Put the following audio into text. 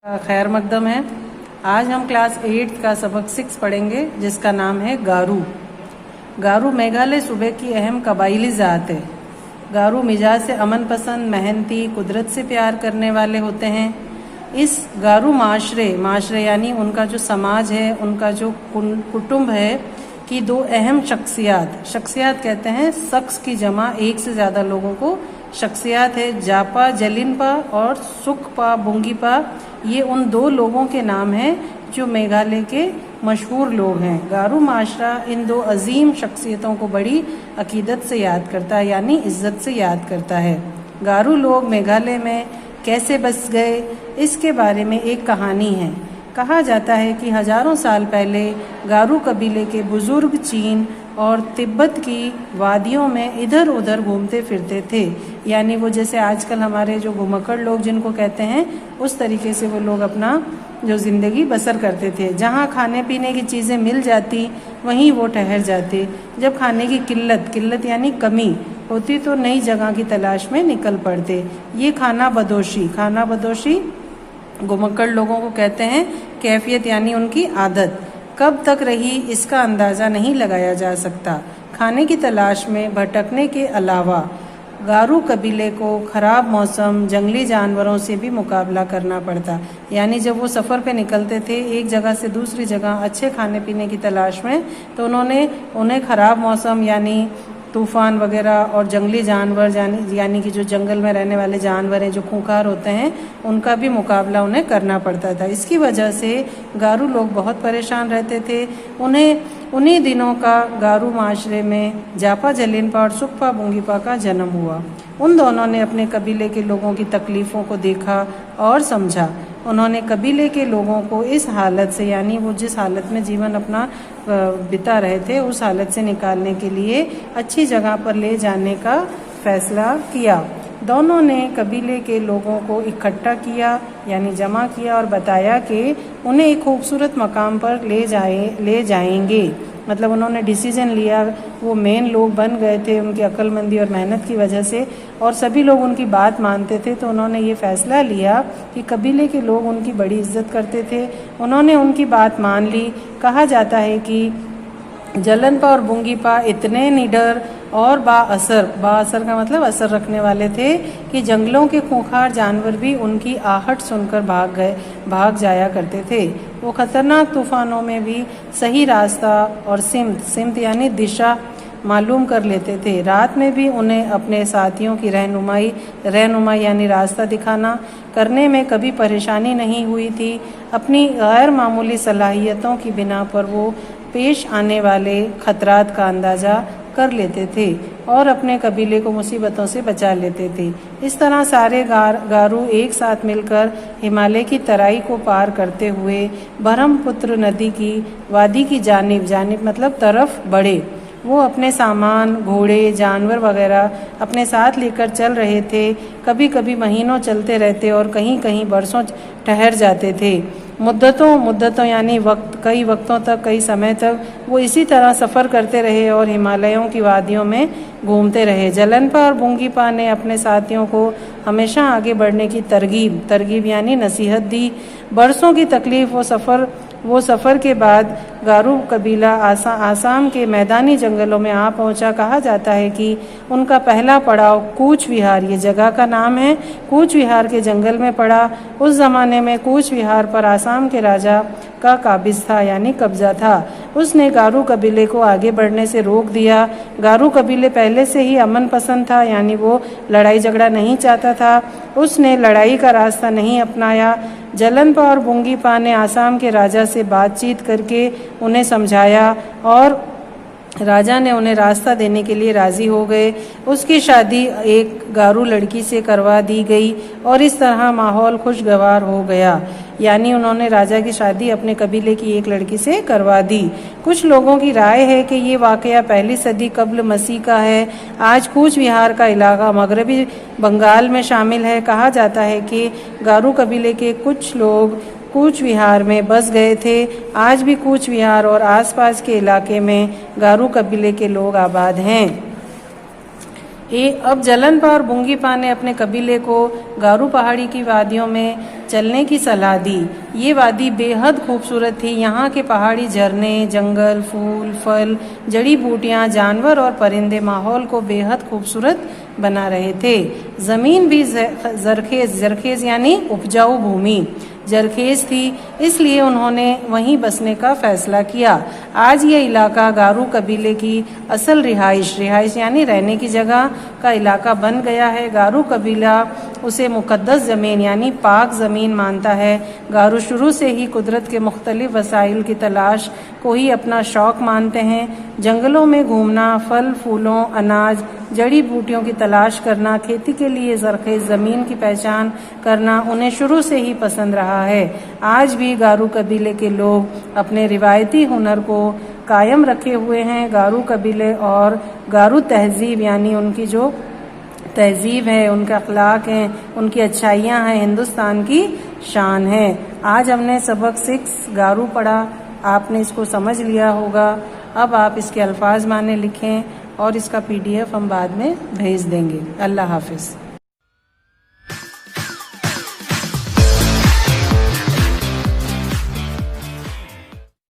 खैर मकदम है। आज हम क्लास 8 का सबक 6 पढ़ेंगे जिसका नाम है गारू। गारू मेघालय सूबे की अहम कबाइली ज़ात है। गारू मिजाज से अमन पसंद, मेहनती, कुदरत से प्यार करने वाले होते हैं। इस गारू माशरे यानी उनका जो समाज है, उनका जो कुटुंब है कि दो अहम शख्सियात कहते हैं, शख्स की जमा एक से ज़्यादा लोगों को शख्सियात है। जापा जलिनपा और सुखपा बुंगीपा, ये उन दो लोगों के नाम हैं जो मेघालय के मशहूर लोग हैं। गारू माशरा इन दो अजीम शख्सियतों को बड़ी अकीदत से याद करता है, यानी इज्जत से याद करता है। गारू लोग मेघालय में कैसे बस गए, इसके बारे में एक कहानी है। कहा जाता है कि हजारों साल पहले गारू कबीले के बुजुर्ग चीन और तिब्बत की वादियों में इधर उधर घूमते फिरते थे। यानी वो जैसे आजकल हमारे जो घुमक्कड़ लोग जिनको कहते हैं, उस तरीके से वो लोग अपना जो ज़िंदगी बसर करते थे। जहाँ खाने पीने की चीज़ें मिल जाती वहीं वो ठहर जाते। जब खाने की किल्लत यानी कमी होती तो नई जगह की तलाश में निकल पड़ते। ये खाना बदोशी घुमक्कड़ लोगों को कहते हैं। कैफियत यानी उनकी आदत कब तक रही इसका अंदाज़ा नहीं लगाया जा सकता। खाने की तलाश में भटकने के अलावा गारू कबीले को ख़राब मौसम, जंगली जानवरों से भी मुकाबला करना पड़ता। यानी जब वो सफ़र पे निकलते थे एक जगह से दूसरी जगह अच्छे खाने पीने की तलाश में, तो उन्हें ख़राब मौसम यानी तूफ़ान वगैरह और जंगली जानवर यानी कि जो जंगल में रहने वाले जानवर हैं, जो खूंखार होते हैं, उनका भी मुकाबला उन्हें करना पड़ता था। इसकी वजह से गारू लोग बहुत परेशान रहते थे। उन्हीं दिनों का गारू माशरे में जापा जलिनपा और सुखपा बुंगीपा का जन्म हुआ। उन दोनों ने अपने कबीले के लोगों की तकलीफ़ों को देखा और समझा। उन्होंने कबीले के लोगों को इस हालत से, यानी वो जिस हालत में जीवन अपना बिता रहे थे, उस हालत से निकालने के लिए अच्छी जगह पर ले जाने का फैसला किया। दोनों ने कबीले के लोगों को इकट्ठा किया यानी जमा किया और बताया कि उन्हें एक खूबसूरत मकाम पर ले जाएंगे। मतलब उन्होंने डिसीजन लिया। वो मेन लोग बन गए थे उनकी अक्लमंदी और मेहनत की वजह से, और सभी लोग उनकी बात मानते थे। तो उन्होंने ये फैसला लिया कि कबीले के लोग उनकी बड़ी इज्जत करते थे। उन्होंने उनकी बात मान ली। कहा जाता है कि जलनपा और बुंगीपा इतने निडर और बाअसर का मतलब असर रखने वाले थे कि जंगलों के खूंखार जानवर भी उनकी आहट सुनकर भाग जाया करते थे। वो खतरनाक तूफानों में भी सही रास्ता और सिमत यानी दिशा मालूम कर लेते थे। रात में भी उन्हें अपने साथियों की रहनुमाई यानी रास्ता दिखाना करने में कभी परेशानी नहीं हुई थी। अपनी गैर मामूली सलाहियतों की बिना पर वो पेश आने वाले खतरात का अंदाज़ा कर लेते थे और अपने कबीले को मुसीबतों से बचा लेते थे। इस तरह सारे गारू एक साथ मिलकर हिमालय की तराई को पार करते हुए ब्रह्मपुत्र नदी की वादी की जानिब मतलब तरफ बढ़े। वो अपने सामान, घोड़े, जानवर वगैरह अपने साथ लेकर चल रहे थे। कभी कभी महीनों चलते रहते और कहीं कहीं बरसों ठहर जाते थे। मुद्दतों यानी कई वक्तों तक, कई समय तक वो इसी तरह सफ़र करते रहे और हिमालयों की वादियों में घूमते रहे। जलनपा और बुंगीपा ने अपने साथियों को हमेशा आगे बढ़ने की तरगीब यानी नसीहत दी। बरसों की तकलीफ वो सफ़र के बाद गारू कबीला आसाम के मैदानी जंगलों में आ पहुंचा। कहा जाता है कि उनका पहला पड़ाव कूच विहार, ये जगह का नाम है, कूच विहार के जंगल में पड़ा। उस ज़माने में कूच विहार पर आसाम के राजा का काबिज था यानी कब्जा था। उसने गारू कबीले को आगे बढ़ने से रोक दिया। गारू कबीले पहले से ही अमन पसंद था, यानी वो लड़ाई झगड़ा नहीं चाहता था। उसने लड़ाई का रास्ता नहीं अपनाया। जलनपा और बुंगीपा ने आसाम के राजा से बातचीत करके उन्हें समझाया और राजा ने उन्हें रास्ता देने के लिए राज़ी हो गए। उसकी शादी एक गारू लड़की से करवा दी गई और इस तरह माहौल खुशगवार हो गया। यानी उन्होंने राजा की शादी अपने कबीले की एक लड़की से करवा दी। कुछ लोगों की राय है कि ये वाक़या पहली सदी कब्ल मसीह का है। आज कूच विहार का इलाका मगरबी बंगाल में शामिल है। कहा जाता है कि गारू कबीले के कुछ लोग कूच विहार में बस गए थे। आज भी कूच विहार और आसपास के इलाके में गारू कबीले के लोग आबाद हैं। अब जलनपा और बुंगीपा ने अपने कबीले को गारू पहाड़ी की वादियों में चलने की सलाह दी। ये वादी बेहद खूबसूरत थी। यहाँ के पहाड़ी झरने, जंगल, फूल, फल, जड़ी बूटियाँ, जानवर और परिंदे माहौल को बेहद खूबसूरत बना रहे थे। ज़मीन भी जरखेज यानी उपजाऊ भूमि जरखेज थी, इसलिए उन्होंने वहीं बसने का फैसला किया। आज ये इलाका गारू कबीले की असल रिहाइश यानी रहने की जगह का इलाका बन गया है। गारू कबीला उसे मुकद्दस ज़मीन यानी पाक ज़मीन मानता है। गारू शुरू से ही कुदरत के मुख्तलिफ वसाइल की तलाश को ही अपना शौक़ मानते हैं। जंगलों में घूमना, फल फूलों, अनाज, जड़ी बूटियों की तलाश करना, खेती के लिए ज़रखेज़ ज़मीन की पहचान करना उन्हें शुरू से ही पसंद रहा है। आज भी गारू कबीले के लोग अपने रिवायती हुनर को कायम रखे हुए हैं। गारू कबीले और गारू तहजीब यानी उनकी जो तहजीब है, उनके अखलाक हैं, उनकी अच्छाइयाँ हैं, हिंदुस्तान की शान है। आज हमने सबक 6 गारू पढ़ा, आपने इसको समझ लिया होगा। अब आप इसके अल्फाज माने लिखें और इसका PDF हम बाद में भेज देंगे। अल्लाह हाफिज़।